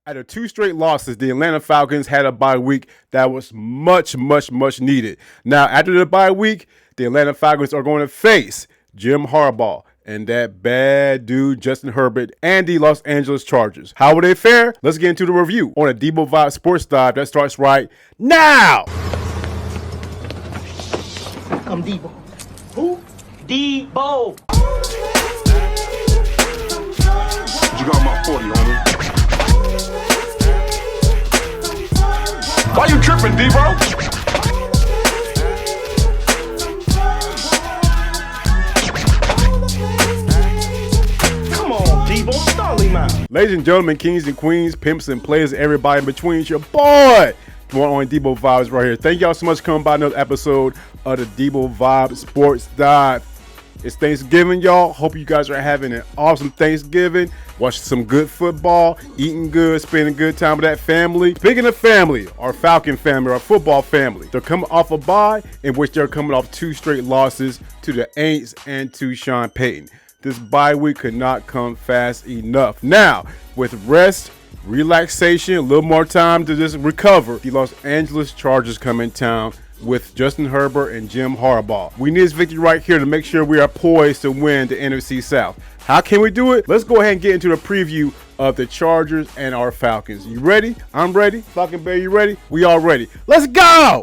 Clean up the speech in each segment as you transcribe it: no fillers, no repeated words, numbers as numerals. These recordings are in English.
After 2 straight losses, the Atlanta Falcons had a bye week that was much needed. Now, after the bye week, the Atlanta Falcons are going to face Jim Harbaugh and that bad dude Justin Herbert and the Los Angeles Chargers. How will they fare? Let's get into the review on a DEBOE Vibe Sports Dive that starts right now. I'm DEBOE. Who? DEBOE. You got my 40, homie. Why you tripping, DEBOE? Come on, DEBOE. Stall him out. Ladies and gentlemen, kings and queens, pimps and players, everybody in between, it's your boy. More on DEBOE Vibes right here. Thank y'all so much for coming by another episode of the DEBOE Vibe Sports Dive. It's Thanksgiving, y'all. Hope you guys are having an awesome Thanksgiving. Watching some good football, eating good, spending a good time with that family. Speaking of family, our Falcon family, our football family, they're coming off a bye in which they're coming off 2 straight losses to the Aints and to Sean Payton. This bye week could not come fast enough. Now, with rest, relaxation, a little more time to just recover, the Los Angeles Chargers come in town with Justin Herbert and Jim Harbaugh. We need this victory right here to make sure we are poised to win the NFC South. How can we do it? Let's go ahead and get into the preview of the Chargers and our Falcons. You ready? I'm ready. Falcon Bay, you ready? We all ready. Let's go!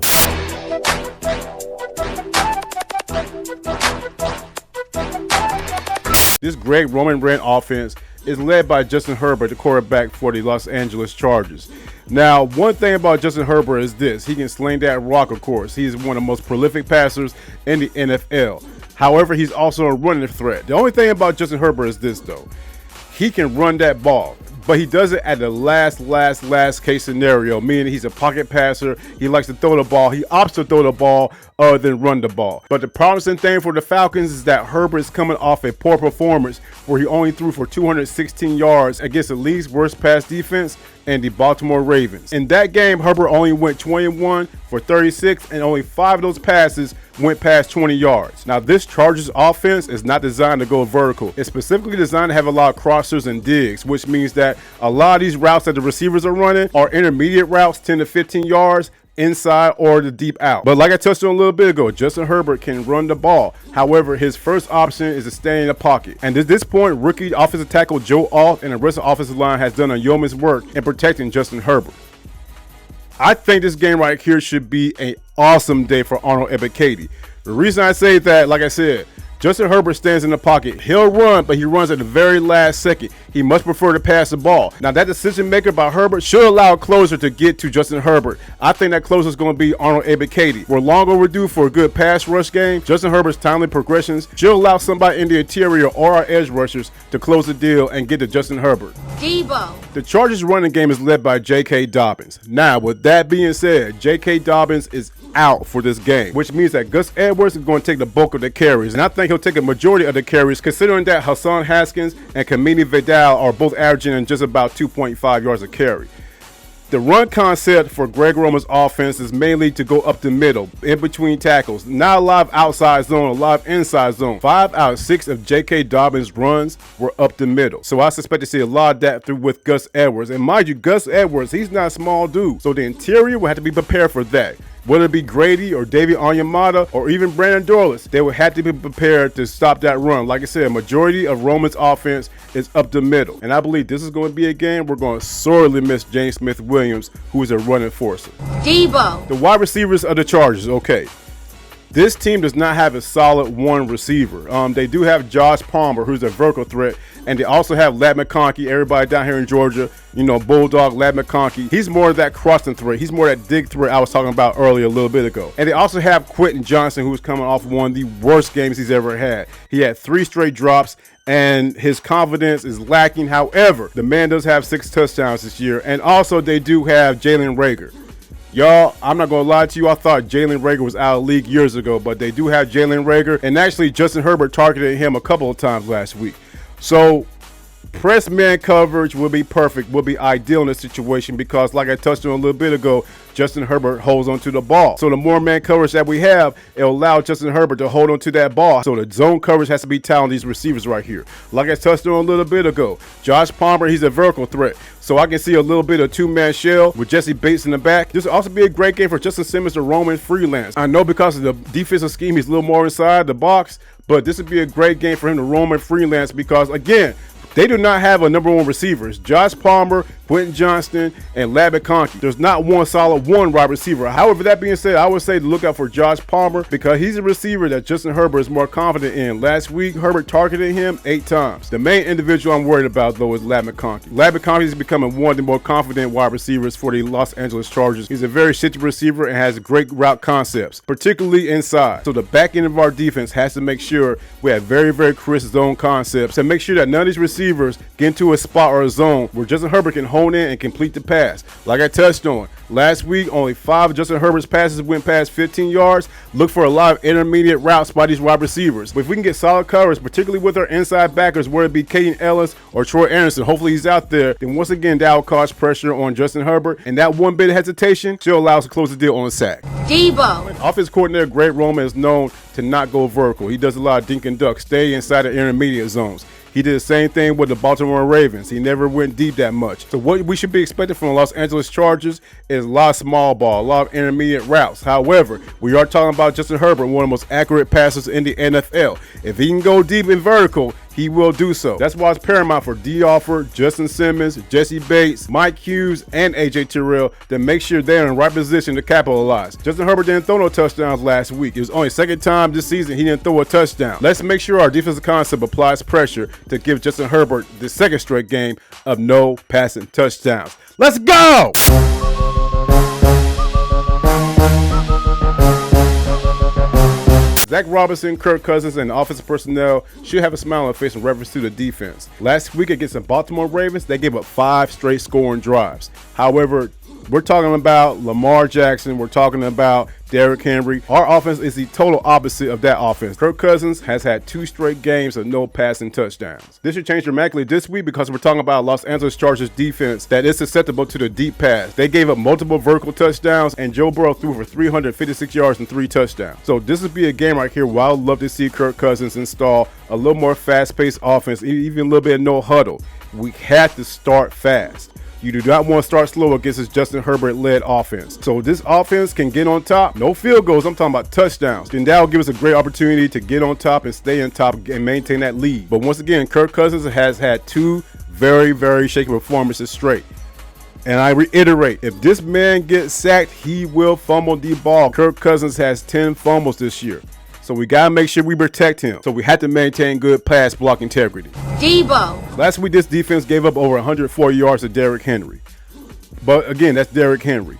This Greg Roman ran offense is led by Justin Herbert, the quarterback for the Los Angeles Chargers. Now, one thing about Justin Herbert is this. He can sling that rock, of course. He is one of the most prolific passers in the NFL. However, he's also a running threat. The only thing about Justin Herbert is this, though. He can run that ball, but he does it at the last case scenario, meaning he's a pocket passer. He likes to throw the ball. He opts to throw the ball other than run the ball. But the promising thing for the Falcons is that Herbert is coming off a poor performance where he only threw for 216 yards against the league's worst pass defense and the Baltimore Ravens. In that game, Herbert only went 21 for 36, and only 5 of those passes went past 20 yards. Now, this Chargers offense is not designed to go vertical. It's specifically designed to have a lot of crossers and digs, which means that a lot of these routes that the receivers are running are intermediate routes, 10 to 15 yards, inside or the deep out. But like I touched on a little bit ago, Justin Herbert can run the ball. However, his first option is to stay in the pocket. And at this point, rookie offensive tackle Joe Alt and the rest of the offensive line has done a yeoman's work in protecting Justin Herbert. I think this game right here should be an awesome day for Arnold Ebiketie. The reason I say that, like I said, Justin Herbert stands in the pocket. He'll run, but he runs at the very last second. He much prefer to pass the ball. Now, that decision maker by Herbert should allow a closer to get to Justin Herbert. I think that closer is going to be Arnold Ebiketie. We're long overdue for a good pass rush game. Justin Herbert's timely progressions should allow somebody in the interior or our edge rushers to close the deal and get to Justin Herbert. DEBOE. The Chargers running game is led by J.K. Dobbins. Now, with that being said, J.K. Dobbins is out for this game, which means that Gus Edwards is going to take the bulk of the carries. And I think he'll take a majority of the carries, considering that Hassan Haskins and Kamini Vidal are both averaging in just about 2.5 yards a carry. The run concept for Greg Roman's offense is mainly to go up the middle, in between tackles. Not a lot of outside zone, a lot of inside zone. 5 out of 6 of J.K. Dobbins' runs were up the middle. So I suspect to see a lot of that through with Gus Edwards. And mind you, Gus Edwards, he's not a small dude. So the interior will have to be prepared for that. Whether it be Grady or David Onyemata or even Brandon Dorlus, they would have to be prepared to stop that run. Like I said, a majority of Roman's offense is up the middle. And I believe this is going to be a game we're going to sorely miss James Smith-Williams, who is a running force. DEBOE. The wide receivers of the Chargers, okay. This team does not have a solid one receiver. They do have Josh Palmer, who's a vertical threat, and they also have Ladd McConkey. Everybody down here in Georgia, you know, Bulldog, Ladd McConkey. He's more of that crossing threat. He's more that dig threat I was talking about earlier a little bit ago. And they also have Quentin Johnson, who's coming off one of the worst games he's ever had. He had 3 straight drops, and his confidence is lacking. However, the man does have 6 touchdowns this year, and also they do have Jalen Reagor. Y'all, I'm not going to lie to you. I thought Jalen Reagor was out of the league years ago, but they do have Jalen Reagor. And actually, Justin Herbert targeted him a couple of times last week. So Press man coverage will be perfect, will be ideal in this situation because, like I touched on a little bit ago, Justin Herbert holds onto the ball. So the more man coverage that we have, it'll allow Justin Herbert to hold onto that ball. So the zone coverage has to be tight on these receivers right here. Like I touched on a little bit ago, Josh Palmer, he's a vertical threat. So I can see a little bit of two-man shell with Jesse Bates in the back. This will also be a great game for Justin Simmons to roam and freelance. I know because of the defensive scheme, he's a little more inside the box, but this would be a great game for him to roam and freelance because, again, they do not have a number one receivers. Josh Palmer, Quentin Johnston, and Ladd McConkey. There's not one solid wide receiver. However, that being said, I would say to look out for Josh Palmer because he's a receiver that Justin Herbert is more confident in. Last week, Herbert targeted him 8 times. The main individual I'm worried about, though, is Ladd McConkey. Ladd McConkey is becoming one of the more confident wide receivers for the Los Angeles Chargers. He's a very shifty receiver and has great route concepts, particularly inside. So the back end of our defense has to make sure we have very, very crisp zone concepts and make sure that none of these receivers get into a spot or a zone where Justin Herbert can hone in and complete the pass. Like I touched on, last week only 5 of Justin Herbert's passes went past 15 yards. Look for a lot of intermediate routes by these wide receivers. But if we can get solid coverage, particularly with our inside backers, whether it be Caden Ellis or Troy Anderson, hopefully he's out there, then once again that will cause pressure on Justin Herbert, and that one bit of hesitation still allows us to close the deal on a sack. DEBOE. Offense coordinator Greg Roman is known to not go vertical. He does a lot of dink and duck, stay inside the intermediate zones. He did the same thing with the Baltimore Ravens. He never went deep that much. So what we should be expecting from the Los Angeles Chargers is a lot of small ball, a lot of intermediate routes. However, we are talking about Justin Herbert, one of the most accurate passers in the NFL. If he can go deep and vertical, he will do so. That's why it's paramount for D. Alford, Justin Simmons, Jesse Bates, Mike Hughes, and A.J. Terrell to make sure they're in the right position to capitalize. Justin Herbert didn't throw no touchdowns last week. It was only second time this season he didn't throw a touchdown. Let's make sure our defensive concept applies pressure to give Justin Herbert the second straight game of no passing touchdowns. Let's go! Zach Robinson, Kirk Cousins, and the offensive personnel should have a smile on their face in reference to the defense. Last week against the Baltimore Ravens, they gave up 5 straight scoring drives. However, we're talking about Lamar Jackson. We're talking about Derrick Henry. Our offense is the total opposite of that offense. Kirk Cousins has had 2 straight games of no passing touchdowns. This should change dramatically this week because we're talking about Los Angeles Chargers defense that is susceptible to the deep pass. They gave up multiple vertical touchdowns, and Joe Burrow threw for 356 yards and 3 touchdowns. So this would be a game right here where I would love to see Kirk Cousins install a little more fast-paced offense, even a little bit of no huddle. We have to start fast. You do not want to start slow against this Justin Herbert-led offense. So this offense can get on top. No field goals. I'm talking about touchdowns. Then that will give us a great opportunity to get on top and stay on top and maintain that lead. But once again, Kirk Cousins has had 2 very, very shaky performances straight. And I reiterate, if this man gets sacked, he will fumble the ball. Kirk Cousins has 10 fumbles this year. So we got to make sure we protect him. So we have to maintain good pass block integrity. DEBOE. Last week, this defense gave up over 140 yards to Derrick Henry. But again, that's Derrick Henry.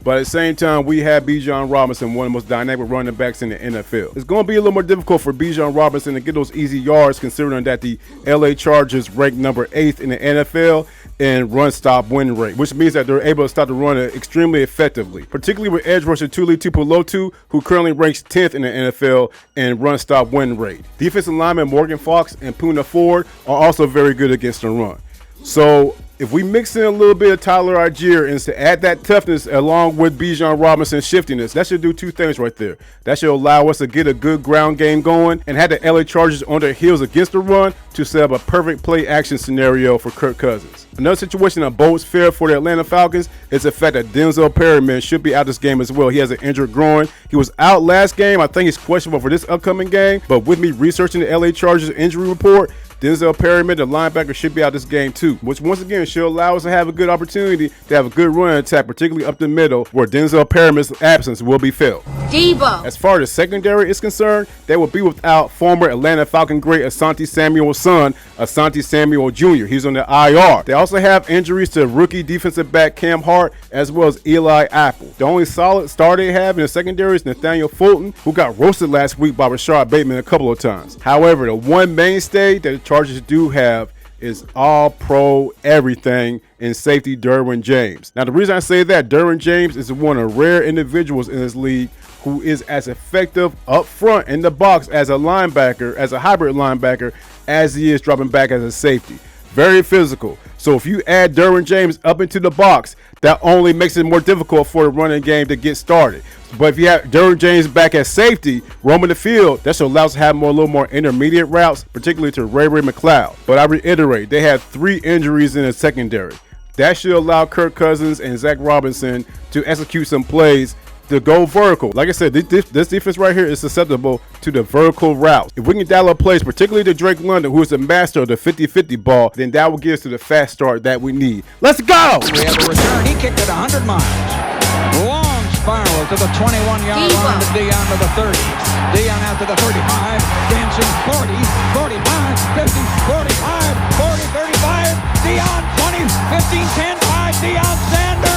But at the same time, we have Bijan Robinson, one of the most dynamic running backs in the NFL. It's going to be a little more difficult for Bijan Robinson to get those easy yards, considering that the LA Chargers rank number 8th in the NFL in run stop win rate, which means that they're able to stop the run extremely effectively, particularly with edge rusher Tuli Tuipulotu, who currently ranks 10th in the NFL in run stop win rate. Defensive linemen Morgan Fox and Poona Ford are also very good against the run. So if we mix in a little bit of Tyler Algier and to add that toughness along with Bijan Robinson's shiftiness, that should do 2 things right there. That should allow us to get a good ground game going and have the LA Chargers on their heels against the run to set up a perfect play action scenario for Kirk Cousins. Another situation that bodes fair for the Atlanta Falcons is the fact that Denzel Perryman should be out this game as well. He has an injured groin. He was out last game. I think he's questionable for this upcoming game. But with me researching the LA Chargers injury report, Denzel Perryman, the linebacker, should be out this game too, which once again should allow us to have a good opportunity to have a good run attack, particularly up the middle, where Denzel Perryman's absence will be felt. DEBOE. As far as the secondary is concerned, they will be without former Atlanta Falcon great Asante Samuel's son, Asante Samuel Jr. He's on the IR. They also have injuries to rookie defensive back Cam Hart as well as Eli Apple. The only solid star they have in the secondary is Nathaniel Fulton, who got roasted last week by Rashard Bateman a couple of times. However, the one mainstay that the Chargers do have is all pro everything in safety Derwin James. Now, the reason I say that, Derwin James is one of the rare individuals in this league who is as effective up front in the box as a linebacker, as a hybrid linebacker, as he is dropping back as a safety. very physical. So if you add Derwin James up into the box, that only makes it more difficult for the running game to get started. But if you have Derwin James back at safety, roaming the field, that should allow us to have a little more intermediate routes, particularly to Ray McLeod. But I reiterate, they had 3 injuries in the secondary. That should allow Kirk Cousins and Zach Robinson to execute some plays to go vertical. Like I said, this defense right here is susceptible to the vertical routes. If we can dial up plays, particularly to Drake London, who is the master of the 50-50 ball, then that will give us to the fast start that we need. Let's go! We have a return. He kicked it 100 miles. Long spiral to the 21-yard line to Dion to the 30. Dion out to the 35. Dancing 40, 45, 50, 45, 40, 35. Dion 20, 15, 10, 5. Dion Sanders.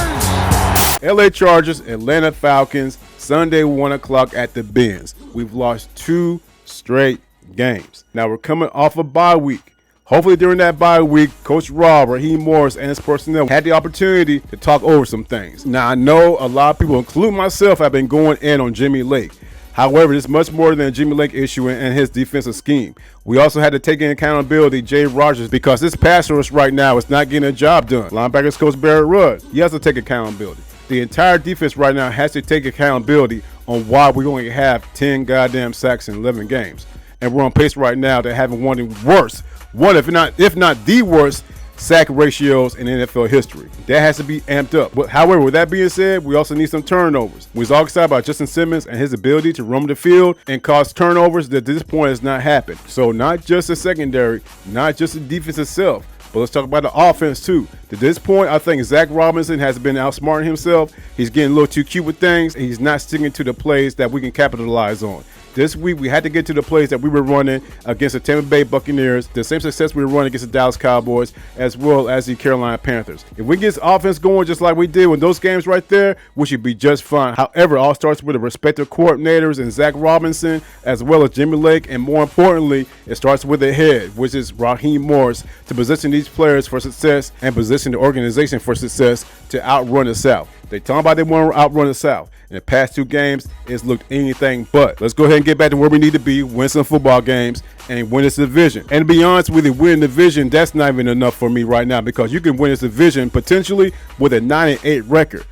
LA Chargers, Atlanta Falcons, Sunday 1 o'clock at the Benz. We've lost 2 straight games. Now we're coming off a bye week. Hopefully during that bye week, Coach Rob, Raheem Morris, and his personnel had the opportunity to talk over some things. Now I know a lot of people, including myself, have been going in on Jimmy Lake. However, it's much more than a Jimmy Lake issue and his defensive scheme. We also had to take in accountability Jay Rogers, because this pass rush right now is not getting a job done. Linebackers coach Barrett Rudd, he has to take accountability. The entire defense right now has to take accountability on why we only have 10 goddamn sacks in 11 games. And we're on pace right now to having one of the worst, if not the worst, sack ratios in NFL history. That has to be amped up. But however, with that being said, we also need some turnovers. We was all excited about Justin Simmons and his ability to roam the field and cause turnovers that at this point has not happened. So not just the secondary, not just the defense itself, but let's talk about the offense too. To this point, I think Zach Robinson has been outsmarting himself. He's getting a little too cute with things, and he's not sticking to the plays that we can capitalize on. This week, we had to get to the plays that we were running against the Tampa Bay Buccaneers, the same success we were running against the Dallas Cowboys, as well as the Carolina Panthers. If we get this offense going just like we did with those games right there, we should be just fine. However, it all starts with the respective coordinators and Zach Robinson, as well as Jimmy Lake, and more importantly, it starts with the head, which is Raheem Morris, to position these players for success and position the organization for success to outrun the South. They talking about they want to outrun the South. In the past 2 games, it's looked anything but. Let's go ahead and get back to where we need to be, win some football games, and win this division. And to be honest with you, winning the division, that's not even enough for me right now, because you can win this division potentially with a 9-8 record.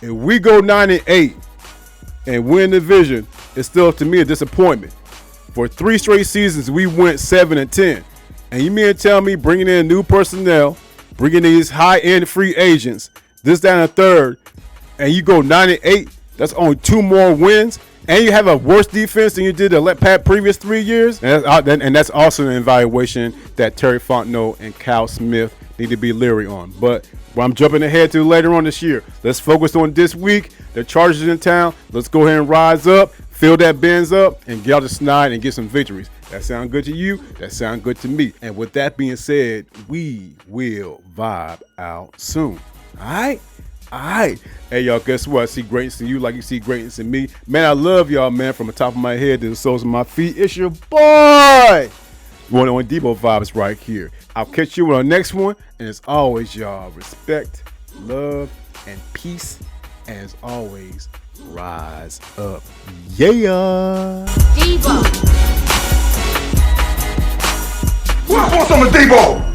If we go 9-8 and win the division, it's still, to me, a disappointment. For 3 straight seasons, we went 7-10. And you mean to tell me bringing in new personnel, bringing in these high-end free agents, this, that, and a third, and you go 9-8, that's only 2 more wins, and you have a worse defense than you did the previous 3 years, and that's also an evaluation that Terry Fontenot and Kyle Smith need to be leery on. But I'm jumping ahead to later on this year. Let's focus on this week. The Chargers in town. Let's go ahead and rise up, fill that Benz up, and get out the snide and get some victories. That sound good to you? That sound good to me. And with that being said, we will vibe out soon. All right. Hey, y'all, guess what? I see greatness in you like you see greatness in me. Man, I love y'all, man, from the top of my head to the soles of my feet. It's your boy. Going on DEBOE Vibes right here. I'll catch you on the next one. And as always, y'all, respect, love, and peace. And as always, rise up. Yeah. DEBOE. What? I want some of DEBOE.